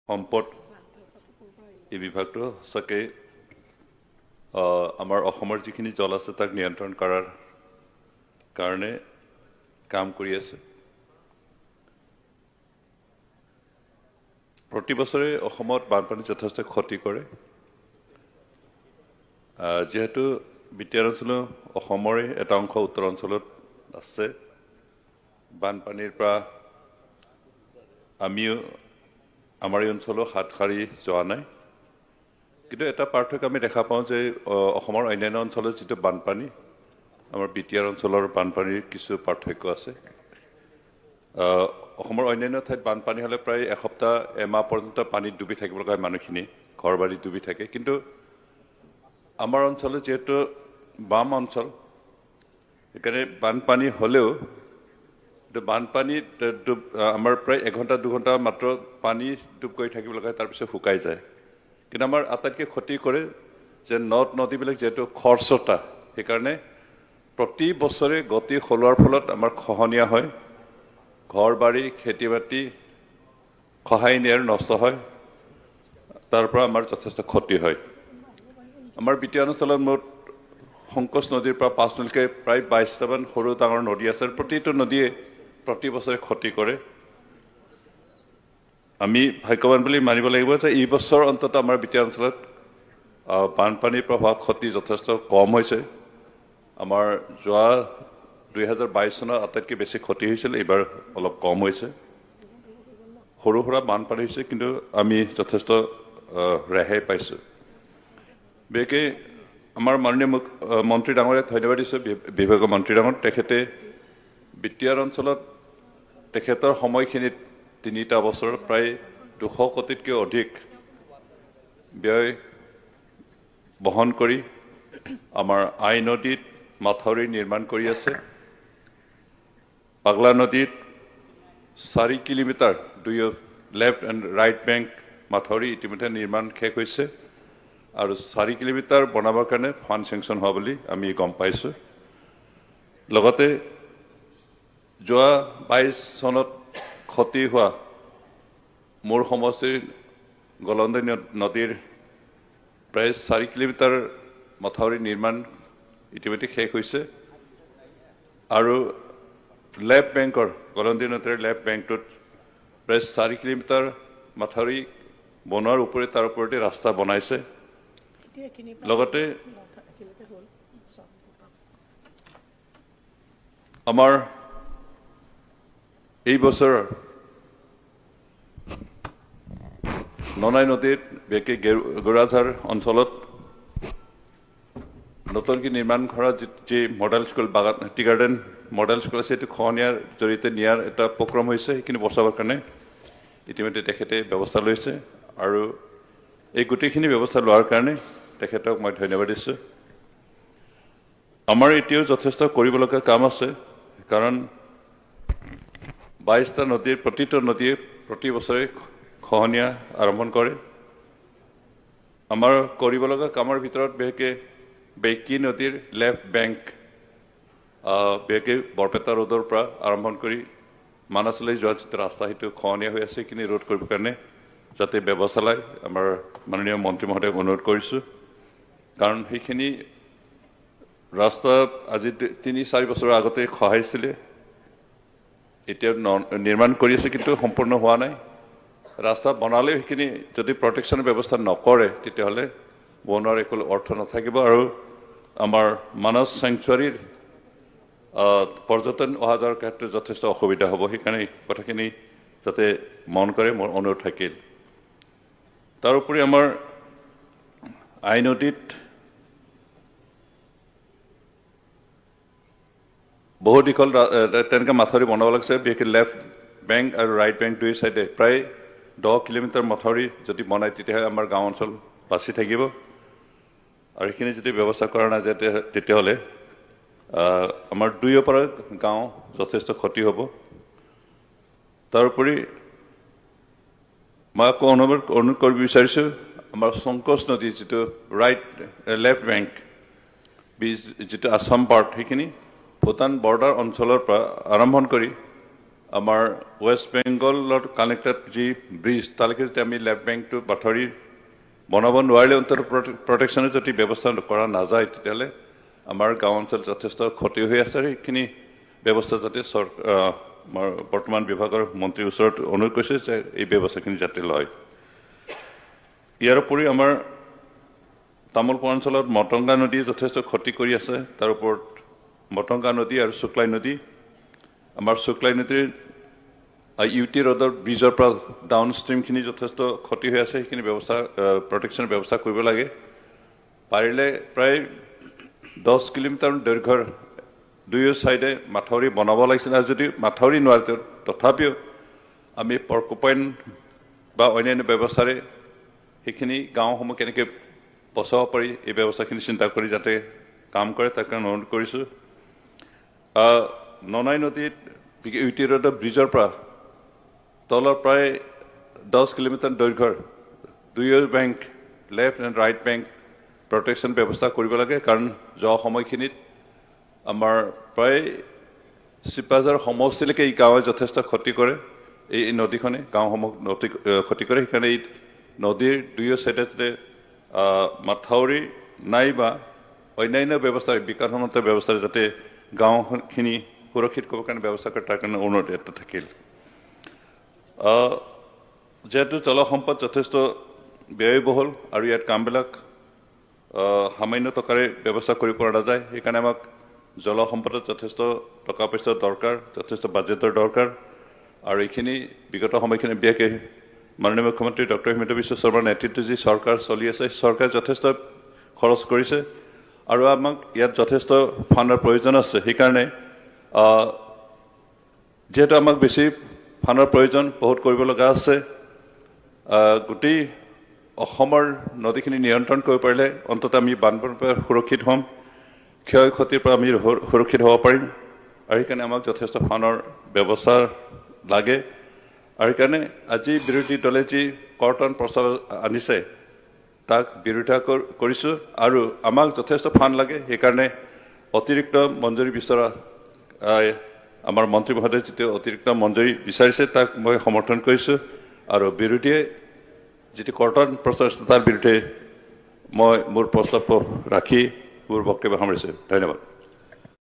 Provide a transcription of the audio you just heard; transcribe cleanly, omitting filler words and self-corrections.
সম্পদ এই বিভাগটো সঁচাকৈ আমাৰ অসমৰ যিখিনি জল আছে তাক নিয়ন্ত্ৰণ কৰাৰ কাৰণে কাম কৰি আছে। প্ৰতি বছৰে অসমত বানপানী যথেষ্ট ক্ষতি কৰে। যেহেতু বিটিআৰ অঞ্চল অসমৰে এটা অংশ উত্তৰ অঞ্চলত আছে, বানপানীৰ পৰা আমিও আমাৰ এই অঞ্চলো হাত সাৰি যোৱা নাই। কিন্তু এটা পাৰ্থক্য আমি দেখা পাওঁ যে অসমৰ অন্যান্য অঞ্চলত যিটো বানপানী, আমাৰ বিটিআৰ অঞ্চলৰ বানপানীৰ কিছু পাৰ্থক্য আছে। অসমৰ অন্যান্য ঠাইত বানপানী হ'লে প্ৰায় এসপ্তাহ এমাহ পৰ্যন্ত পানীত ডুবি থাকিব লগা হয় মানুহখিনি, ঘৰ বাৰী ডুবি থাকে। কিন্তু আমাৰ অঞ্চলত যিহেতু বাম অঞ্চল, সেইকাৰণে বানপানী হ'লেও বানপানীত আমাৰ প্ৰায় এঘণ্টা দুঘণ্টা মাত্ৰ পানী ডুব গৈ থাকিব লগা হয়, তাৰপিছত শুকাই যায়। কিন্তু আমাৰ আটাইতকৈ ক্ষতি কৰে যে নদ নদীবিলাক যিহেতু খৰস্ৰোতা, সেইকাৰণে প্ৰতি বছৰে গতি সলোৱাৰ ফলত আমাৰ খহনীয়া হয়, ঘৰ বাৰী খেতি বাতি খহাই নিয়াৰ নষ্ট হয়, তাৰ পৰা আমাৰ যথেষ্ট ক্ষতি হয়। আমাৰ বিটিআৰ অঞ্চলত মুঠ সংকোচ নদীৰ পৰা 5 নদীলৈকে প্ৰায় 22টামান সৰু ডাঙৰ নদী আছে। প্ৰতিটো নদীয়ে প্ৰতি বছৰে ক্ষতি কৰে। আমি ভাগ্যৱান বুলি মানিব লাগিব যে এই বছৰ অন্তত আমাৰ বিটিআৰ অঞ্চলত বানপানীৰ পৰা হোৱা ক্ষতি যথেষ্ট কম হৈছে। আমাৰ যোৱা 2022 চনত আটাইতকৈ বেছি ক্ষতি হৈছিল, এইবাৰ অলপ কম হৈছে। সৰু সুৰা বানপানী হৈছে, কিন্তু আমি যথেষ্ট ৰেহাই পাইছোঁ। বিশেষকৈ আমাৰ মাননীয় মন্ত্ৰী ডাঙৰীয়াক ধন্যবাদ দিছোঁ, বিভাগীয় মন্ত্ৰী ডাঙৰ। তেখেতে বিটিআৰ অঞ্চলত তেখেতৰ সময়খিনিত 3টা বছৰত প্ৰায় 200 কোটিতকৈ অধিক ব্যয় বহন কৰি আমাৰ আই নদীত মাথাউৰি নিৰ্মাণ কৰি আছে। পাগলা নদীত 4 kilometre left and right bank মাথাউৰি ইতিমধ্যে নিৰ্মাণ শেষ হৈছে, আৰু 4 কিলোমিটাৰ বনাবৰ কাৰণে ফাণ্ড চেংচন হোৱা বুলি আমি গম পাইছোঁ। লগতে যোৱা 22 চনত ক্ষতি হোৱা মোৰ সমষ্টিৰ গলন্দৈ নদীৰ প্ৰায় 4 কিলোমিটাৰ মাথাউৰি নিৰ্মাণ ইতিমধ্যে শেষ হৈছে, আৰু লেফ্ট বেংকৰ গলন্দৈ নদীৰ লেফ্ট বেংকটোত প্ৰায় 4 কিলোমিটাৰ মাথাউৰি বনোৱাৰ উপৰি তাৰ ওপৰতে ৰাস্তা বনাইছে। লগতে আমাৰ এই বছৰ ননাই নদীত বিশেষকৈ গৰুৰাঝাৰ অঞ্চলত নতুনকৈ নিৰ্মাণ কৰা যি model school tea garden model school আছে, সেইটো খহনীয়াৰ জৰিয়তে নিয়াৰ এটা উপক্ৰম হৈছে। সেইখিনি বচাবৰ কাৰণে ইতিমধ্যে তেখেতে ব্যৱস্থা লৈছে, আৰু এই গোটেইখিনি ব্যৱস্থা লোৱাৰ কাৰণে তেখেতক মই ধন্যবাদ দিছোঁ। আমাৰ এতিয়াও যথেষ্ট কৰিবলগীয়া কাম আছে, কাৰণ 22টা নদীৰ প্ৰতিটো নদীয়ে প্ৰতি বছৰে খহনীয়া আৰম্ভ কৰে। আমাৰ কৰিবলগীয়া কামৰ ভিতৰত বিশেষকৈ বেঁকী নদীৰ লেফ্ট বেংক, বিশেষকৈ বৰপেটা ৰোডৰ পৰা আৰম্ভ কৰি মানাছলৈ যোৱা যিটো ৰাস্তা, সেইটো খহনীয়া হৈ আছে, সেইখিনি ৰোধ কৰিবৰ কাৰণে যাতে ব্যৱস্থা লয় আমাৰ মাননীয় মন্ত্ৰী মহোদয়ক অনুৰোধ কৰিছোঁ। কাৰণ সেইখিনি ৰাস্তা আজি 3-4 বছৰৰ আগতে খহাইছিলে, এতিয়া নিৰ্মাণ কৰি আছে, কিন্তু সম্পূৰ্ণ হোৱা নাই। ৰাস্তা বনালেও সেইখিনি যদি প্ৰটেকশ্যনৰ ব্যৱস্থা নকৰে, তেতিয়াহ'লে বনোৱাৰ একো অৰ্থ নাথাকিব, আৰু আমাৰ মানস চেংচুৱাৰীৰ পৰ্যটন অহা যোৱাৰ ক্ষেত্ৰত যথেষ্ট অসুবিধা হ'ব। সেইকাৰণে কথাখিনি যাতে মন কৰে, মোৰ অনুৰোধ থাকিল। তাৰোপৰি আমাৰ আই নদীত বহু দীঘল তেনেকৈ মাথাউৰি বনাব লাগিছে, বিশেষকৈ লেফ্ট বেংক আৰু ৰাইট বেংক দুই চাইডে প্ৰায় 10 কিলোমিটাৰ মাথাউৰি যদি বনায়, তেতিয়াহ'লে আমাৰ গাঁও অঞ্চল বাচি থাকিব। আৰু সেইখিনি যদি ব্যৱস্থা কৰা নাযায়, তেতিয়াহ'লে আমাৰ দুয়োপাৰা গাঁও যথেষ্ট ক্ষতি হ'ব। তাৰোপৰি মই আকৌ অনুৰোধ কৰিব বিচাৰিছোঁ, আমাৰ সংকোচ নদী যিটো লেফ্ট বেংক যিটো আছাম পাৰ্ট, সেইখিনি ভূটান বৰ্ডাৰ অঞ্চলৰ পৰা আৰম্ভ কৰি আমাৰ ৱেষ্ট বেংগলত কানেক্টেড যি ব্ৰিজ তালৈকে যদি আমি লেফ্ট বেংকটো বাথৰি বনাব নোৱাৰিলে অন্তত প্ৰটেকশ্যনৰ যদি ব্যৱস্থা কৰা নাযায় তেতিয়াহ'লে আমাৰ গাঁও অঞ্চল যথেষ্ট ক্ষতি হৈ আছে আৰু সেইখিনি ব্যৱস্থা যাতে আমাৰ বৰ্তমান বিভাগৰ মন্ত্ৰীৰ ওচৰত অনুৰোধ কৰিছে যে এই ব্যৱস্থাখিনি যাতে লয়। ইয়াৰ উপৰি আমাৰ তামোলপুৰ অঞ্চলত মটংগা নদী যথেষ্ট ক্ষতি কৰি আছে। তাৰ ওপৰত মটংগা নদী আৰু শুক্লাই নদী, আমাৰ শুক্লাই নদীৰ ইউটি ৰোডৰ ব্ৰিজৰ পৰা ডাউন ষ্ট্ৰীমখিনি যথেষ্ট ক্ষতি হৈ আছে। সেইখিনি ব্যৱস্থা প্ৰটেকশ্যনৰ ব্যৱস্থা কৰিব লাগে। পাৰিলে প্ৰায় 10 কিলোমিটাৰ দৈৰ্ঘ্যৰ দুয়ো ছাইডে মাথাউৰি বনাব লাগিছিল আৰু যদি মাথাউৰি নোৱাৰে তথাপিও আমি পৰ্কোপাইন বা অন্যান্য ব্যৱস্থাৰে সেইখিনি গাঁওসমূহ কেনেকৈ বচাব পাৰি এই ব্যৱস্থাখিনি চিন্তা কৰি যাতে কাম কৰে তাৰ কাৰণে অনুৰোধ কৰিছোঁ। ননাই নদীত ইউটি ৰোডৰ ব্ৰিজৰ পৰা তলৰ প্ৰায় 10 কিলোমিটাৰ দৈৰ্ঘ্যৰ দুয়ো bank left and right bank protection ব্যৱস্থা কৰিব লাগে, কাৰণ যোৱা সময়খিনিত আমাৰ প্ৰায় চিপাঝাৰ সমষ্টিলৈকে এই গাঁৱে যথেষ্ট ক্ষতি কৰে। এই নদীখনে গাঁওসমূহ ক্ষতি কৰে। সেইকাৰণে এই নদীৰ দুয়ো ছাইডে যাতে মাথাউৰি নাইবা অন্যান্য ব্যৱস্থাৰে বিকাশসন্মত ব্যৱস্থাৰে যাতে গাঁওখিনি সুৰক্ষিত কৰিবৰ কাৰণে ব্যৱস্থা কৰে তাৰ কাৰণে অনুৰোধ এটা থাকিল। যিহেতু জলসম্পদ যথেষ্ট ব্যয়বহুল আৰু ইয়াত কামবিলাক সামান্য টকাৰে ব্যৱস্থা কৰিব পৰা নাযায়, সেইকাৰণে আমাক জলসম্পদত যথেষ্ট টকা পইচাৰ দৰকাৰ, যথেষ্ট বাজেটৰ দৰকাৰ। আৰু এইখিনি বিগত সময়খিনি বিশেষকৈ মাননীয় মুখ্যমন্ত্ৰী ডক্টৰ হিমন্ত বিশ্ব শৰ্মাৰ নেতৃত্বত যি চৰকাৰ চলি আছে, চৰকাৰে যথেষ্ট খৰচ কৰিছে আৰু আমাক ইয়াত যথেষ্ট ফাণ্ডৰ প্ৰয়োজন আছে। সেইকাৰণে যিহেতু আমাক বেছি ফাণ্ডৰ প্ৰয়োজন বহুত কৰিব লগা আছে, গোটেই অসমৰ নদীখিনি নিয়ন্ত্ৰণ কৰিব পাৰিলে অন্ততঃ আমি বানপানীৰ পৰা সুৰক্ষিত হ'ম, ক্ষয় ক্ষতিৰ পৰা আমি সুৰক্ষিত হ'ব পাৰিম। আৰু সেইকাৰণে আমাক যথেষ্ট ফাণ্ডৰ ব্যৱস্থা লাগে। আৰু সেইকাৰণে আজি বিৰোধী দলে যি কৰ্তন প্ৰস্তাৱ আনিছে তাক বিৰোধিতা কৰিছোঁ আৰু আমাক যথেষ্ট ফাণ্ড লাগে। সেইকাৰণে অতিৰিক্ত মঞ্জুৰি বিচৰা আমাৰ মন্ত্ৰী মহোদয়ে যিটো অতিৰিক্ত মঞ্জুৰি বিচাৰিছে তাক মই সমৰ্থন কৰিছোঁ আৰু বিৰোধীয়ে যিটো কৰ্তন প্ৰস্তাৱ আছে তাৰ বিৰুদ্ধে মই মোৰ প্ৰস্তাৱ ৰাখি মোৰ বক্তব্য সামৰিছোঁ। ধন্যবাদ।